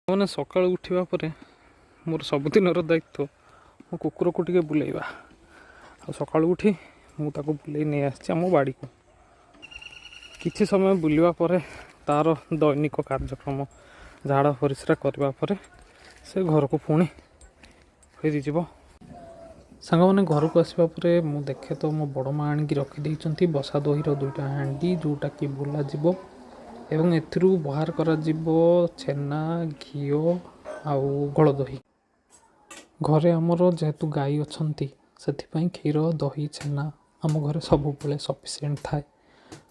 मैंने सकाल उठा पर मोर सबुदिन दायित्व मो कुकुर को टे बुलेवा सका उठी मुझे बुले नहीं आम बाड़ी को किसी समय बुलवा पर तार दैनिक कार्यक्रम झाड़ा परिस्रा करने से घर को पुणी फेरी सांग मैंने घर को आसवा मुझे देखे तो मो बड़ माँ आणिक रखिदे बसा दही दुईटा हांडी जोटा कि बुला जीवो एवं एथिरू बाहर करा जीवो छेना घी आउ गोल दही घरे आमर जेहेतु गाई अच्छी से क्षीर दही छेना आम घरे सब बेले सफिसीयेंट थाए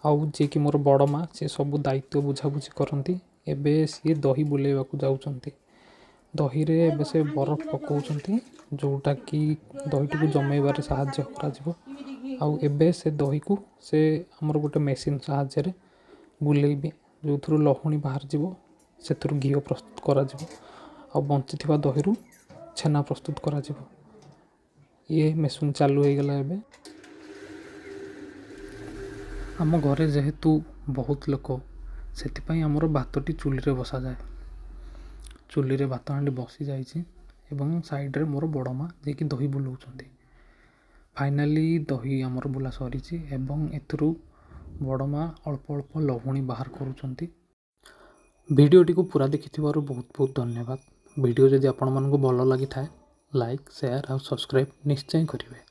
आउ जी कि मोर बड़ माँ सी सब दायित्व बुझाबुझी करती एबे सी दही बुलेवा जाऊँच दही रे एबे से बरफ पकाउछंती जोटा कि दहीटी को जमेबार साहाय्य करा आउ एबे से दही को से आमर गोटे मेसीन साहाय्य बुलेबे जो थ्रू लहुणी बाहर जीवो से घी प्रस्तुत करा आ बंची दही छेना प्रस्तुत करा ये मेसीन चालू हो गला एबे आम घरे जेहेतु बहुत लोक से आमर भातटी चुली रे बसा जाए चुली रे भात हांडी बसी जाइए एवं साइड रे मोर बड़ माँ जे कि दही बुलाउछंती फाइनाली दही आमर बुला सरी एवं एथरू बड़ माँ अल्प अल्प लहुणी बाहर करुँच भिडियोटी को पूरा देखि बहुत बहुत धन्यवाद वीडियो जदि आपण मानक भल लगी था लाइक शेयर और सब्सक्राइब निश्चय करेंगे।